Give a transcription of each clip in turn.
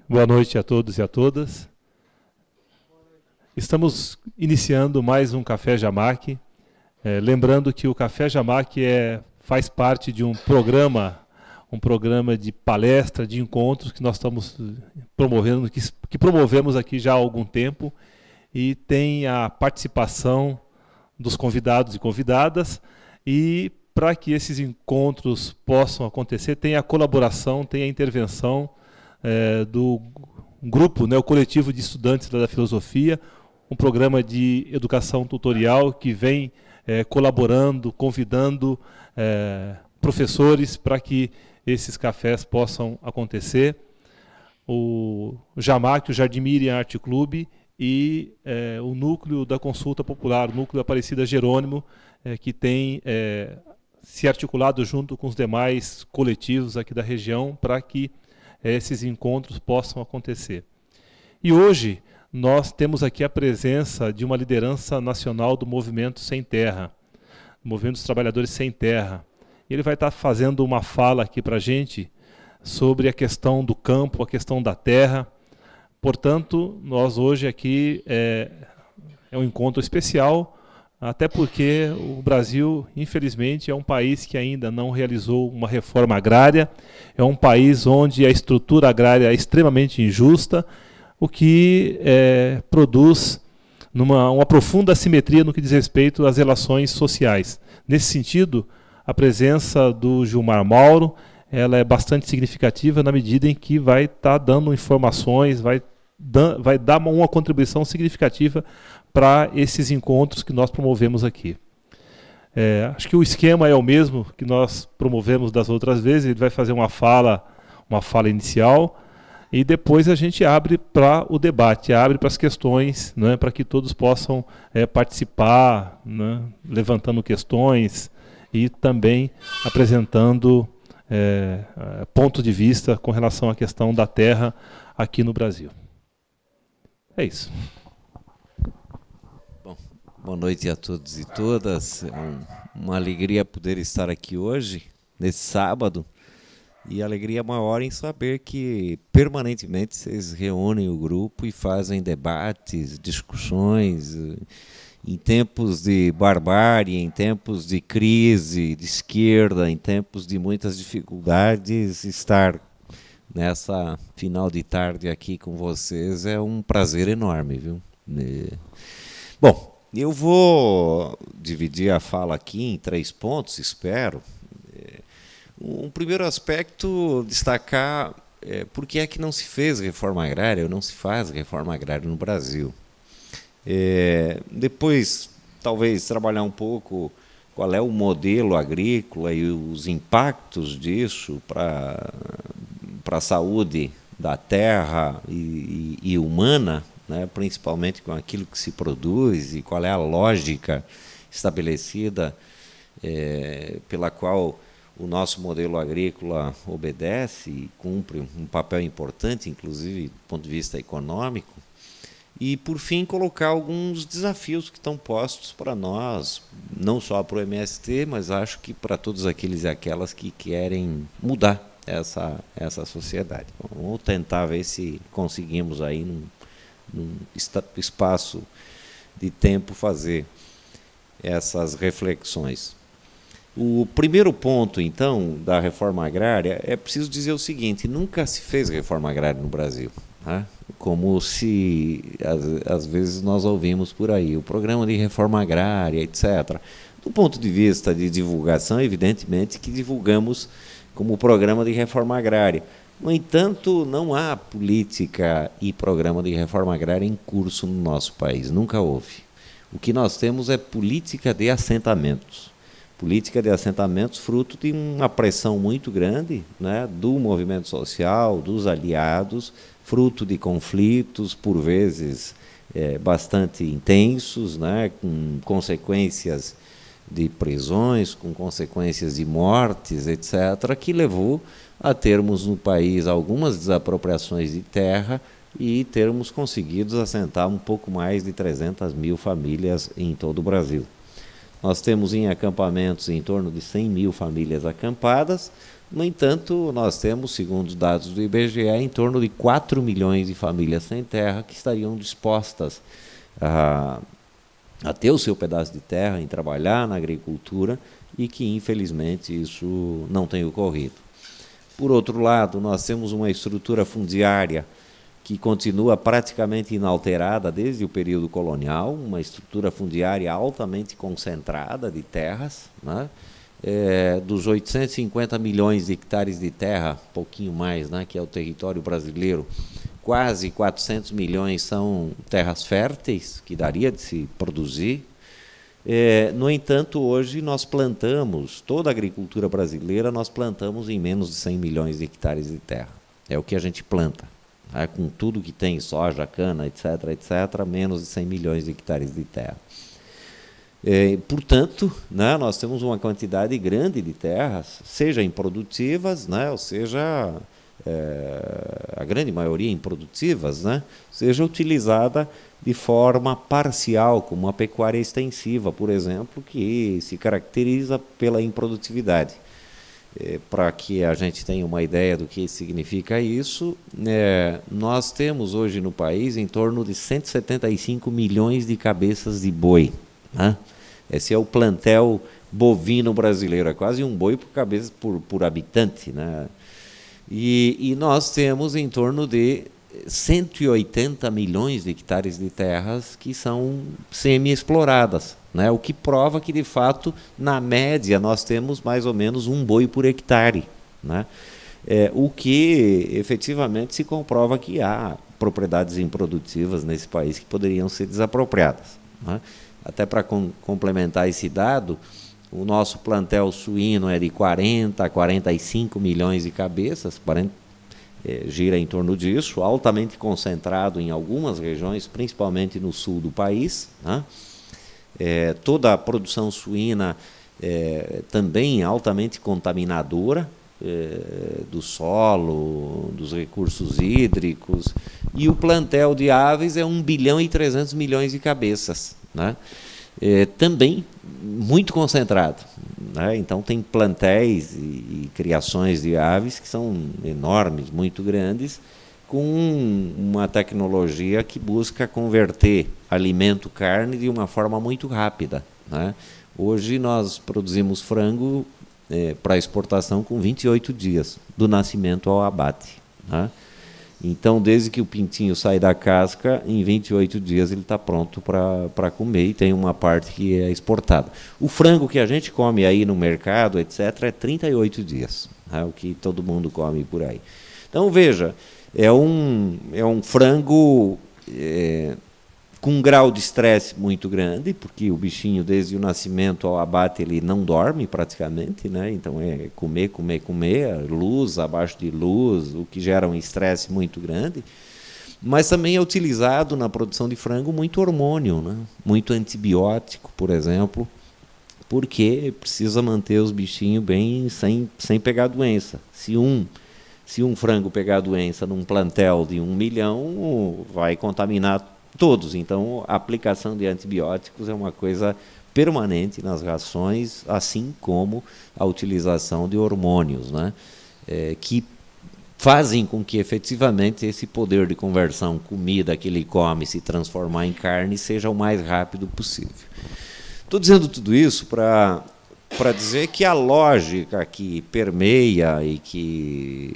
Boa noite a todos e a todas. Estamos iniciando mais um Café Jamac. Lembrando que o Café Jamac faz parte de um programa de palestra, de encontros que nós estamos promovendo, que promovemos aqui já há algum tempo, e tem a participação dos convidados e convidadas, e para que esses encontros possam acontecer, tem a colaboração, tem a intervenção do grupo, o coletivo de estudantes da filosofia, um programa de educação tutorial que vem colaborando, convidando professores para que esses cafés possam acontecer. O Jamac, o Jardim Miriam Arte Clube e o núcleo da Consulta Popular, o núcleo Aparecida Jerônimo, que tem se articulado junto com os demais coletivos aqui da região para que esses encontros possam acontecer. E hoje nós temos aqui a presença de uma liderança nacional do Movimento Sem Terra, do Movimento dos Trabalhadores Sem Terra. Ele vai estar fazendo uma fala aqui para a gente sobre a questão do campo, a questão da terra. Portanto, nós hoje aqui é um encontro especial, até porque o Brasil, infelizmente, é um país que ainda não realizou uma reforma agrária, é um país onde a estrutura agrária é extremamente injusta, o que produz uma profunda assimetria no que diz respeito às relações sociais. Nesse sentido, a presença do Gilmar Mauro ela é bastante significativa na medida em que vai estar dando informações, vai dar uma contribuição significativa para esses encontros que nós promovemos aqui. Acho que o esquema é o mesmo que nós promovemos das outras vezes. Ele vai fazer uma fala inicial e depois a gente abre para o debate, abre para as questões, né, para que todos possam participar, né, levantando questões e também apresentando pontos de vista com relação à questão da terra aqui no Brasil. É isso. Bom, boa noite a todos e todas. É uma alegria poder estar aqui hoje, nesse sábado, e alegria maior em saber que permanentemente vocês reúnem o grupo e fazem debates, discussões, em tempos de barbárie, em tempos de crise de esquerda, em tempos de muitas dificuldades, estar nessa final de tarde aqui com vocês é um prazer enorme, viu? Bom, eu vou dividir a fala aqui em 3 pontos, espero. Um primeiro aspecto, destacar por que é que não se fez reforma agrária ou não se faz reforma agrária no Brasil. Depois, talvez, trabalhar um pouco qual é o modelo agrícola e os impactos disso para a saúde da terra e humana, né, principalmente com aquilo que se produz e qual é a lógica estabelecida pela qual o nosso modelo agrícola obedece e cumpre um papel importante, inclusive do ponto de vista econômico. E, por fim, colocar alguns desafios que estão postos para nós, não só para o MST, mas acho que para todos aqueles e aquelas que querem mudar essa sociedade. Vamos tentar ver se conseguimos aí, num espaço de tempo, fazer essas reflexões. O primeiro ponto, então, da reforma agrária, é preciso dizer o seguinte: nunca se fez reforma agrária no Brasil, né? Como se, às vezes, nós ouvimos por aí, o programa de reforma agrária, etc. Do ponto de vista de divulgação, evidentemente que divulgamos como programa de reforma agrária. No entanto, não há política e programa de reforma agrária em curso no nosso país, nunca houve. O que nós temos é política de assentamentos. Política de assentamentos fruto de uma pressão muito grande, né, do movimento social, dos aliados, fruto de conflitos, por vezes bastante intensos, né, com consequências de prisões, com consequências de mortes, etc., que levou a termos no país algumas desapropriações de terra e termos conseguido assentar um pouco mais de 300 mil famílias em todo o Brasil. Nós temos em acampamentos em torno de 100 mil famílias acampadas. No entanto, nós temos, segundo os dados do IBGE, em torno de 4 milhões de famílias sem terra que estariam dispostas a ter o seu pedaço de terra, em trabalhar na agricultura, e que, infelizmente, isso não tem ocorrido. Por outro lado, nós temos uma estrutura fundiária que continua praticamente inalterada desde o período colonial, uma estrutura fundiária altamente concentrada de terras, né? Dos 850 milhões de hectares de terra, pouquinho mais, né, que é o território brasileiro, quase 400 milhões são terras férteis, que daria de se produzir. No entanto, hoje nós plantamos, toda a agricultura brasileira, nós plantamos em menos de 100 milhões de hectares de terra. É o que a gente planta, né, com tudo que tem, soja, cana, etc., etc., menos de 100 milhões de hectares de terra. Portanto, né, nós temos uma quantidade grande de terras, seja improdutivas, né, ou seja, a grande maioria improdutivas, né, seja utilizada de forma parcial, como a pecuária extensiva, por exemplo, que se caracteriza pela improdutividade. Para que a gente tenha uma ideia do que significa isso, nós temos hoje no país em torno de 175 milhões de cabeças de boi, né? Esse é o plantel bovino brasileiro, é quase um boi por cabeça por habitante, né? E nós temos em torno de 180 milhões de hectares de terras que são semi-exploradas, né? O que prova que, de fato, na média, nós temos mais ou menos um boi por hectare, né? O que efetivamente se comprova que há propriedades improdutivas nesse país que poderiam ser desapropriadas, né? Até para complementar esse dado, o nosso plantel suíno é de 40 a 45 milhões de cabeças, gira em torno disso, altamente concentrado em algumas regiões, principalmente no sul do país, né? Toda a produção suína também altamente contaminadora do solo, dos recursos hídricos, e o plantel de aves é 1 bilhão e 300 milhões de cabeças, né? Também muito concentrado, né? Então tem plantéis e criações de aves que são enormes, muito grandes, com uma tecnologia que busca converter alimento, carne, de uma forma muito rápida, né? Hoje nós produzimos frango para exportação com 28 dias, do nascimento ao abate, né? Então, desde que o pintinho sai da casca, em 28 dias ele está pronto para comer, e tem uma parte que é exportada. O frango que a gente come aí no mercado, etc., é 38 dias, né? O que todo mundo come por aí. Então, veja, é um frango com um grau de estresse muito grande, porque o bichinho, desde o nascimento ao abate, ele não dorme praticamente, né? Então é comer, comer, comer, luz, abaixo de luz, o que gera um estresse muito grande. Mas também é utilizado na produção de frango muito hormônio, né? Muito antibiótico, por exemplo, porque precisa manter os bichinhos bem sem pegar doença. Se um frango pegar doença num plantel de 1 milhão, vai contaminar todos. Então, a aplicação de antibióticos é uma coisa permanente nas rações, assim como a utilização de hormônios, né? Que fazem com que, efetivamente, esse poder de conversão comida que ele come se transformar em carne seja o mais rápido possível. Estou dizendo tudo isso para dizer que a lógica que permeia e que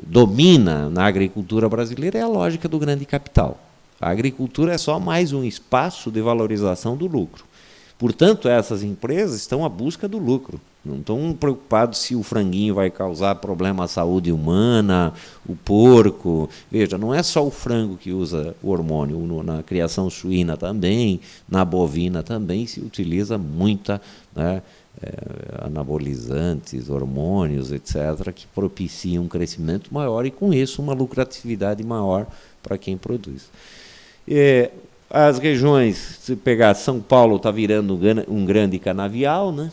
domina na agricultura brasileira é a lógica do grande capital. A agricultura é só mais um espaço de valorização do lucro. Portanto, essas empresas estão à busca do lucro. Não estão preocupados se o franguinho vai causar problema à saúde humana, o porco. Veja, não é só o frango que usa o hormônio. Na criação suína também, na bovina também se utiliza muita, né, anabolizantes, hormônios, etc., que propiciam um crescimento maior e, com isso, uma lucratividade maior para quem produz. As regiões, se pegar São Paulo, está virando um grande canavial, né?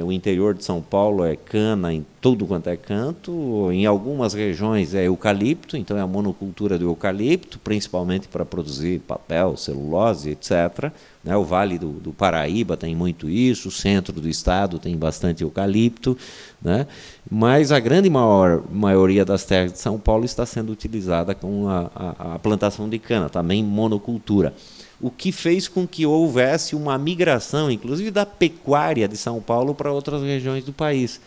O interior de São Paulo é cana em tudo quanto é canto. Em algumas regiões é eucalipto, então é a monocultura do eucalipto, principalmente para produzir papel, celulose, etc. O Vale do Paraíba tem muito isso, o centro do estado tem bastante eucalipto, né? Mas a grande maioria das terras de São Paulo está sendo utilizada com a plantação de cana, também monocultura. O que fez com que houvesse uma migração, inclusive da pecuária de São Paulo para outras regiões do país.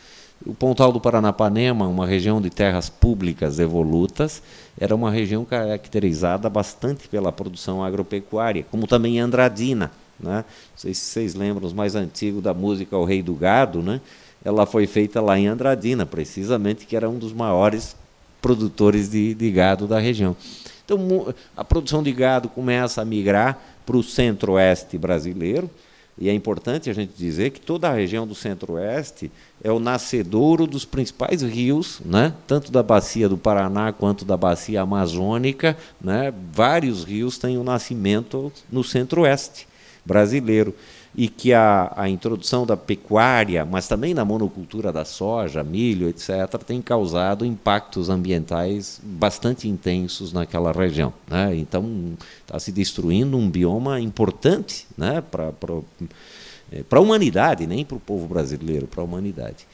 O Pontal do Paranapanema, uma região de terras públicas evolutas, era uma região caracterizada bastante pela produção agropecuária, como também Andradina, né? Não sei se vocês lembram, os mais antigos da música O Rei do Gado, né? Ela foi feita lá em Andradina, precisamente, que era um dos maiores produtores de gado da região. Então, a produção de gado começa a migrar para o centro-oeste brasileiro, e é importante a gente dizer que toda a região do centro-oeste é o nascedouro dos principais rios, né? Tanto da bacia do Paraná quanto da bacia amazônica, né? Vários rios têm o nascimento no centro-oeste brasileiro. E que a introdução da pecuária, mas também na monocultura da soja, milho, etc., tem causado impactos ambientais bastante intensos naquela região, né? Então, está se destruindo um bioma importante, né, para a humanidade, nem para o povo brasileiro, para a humanidade.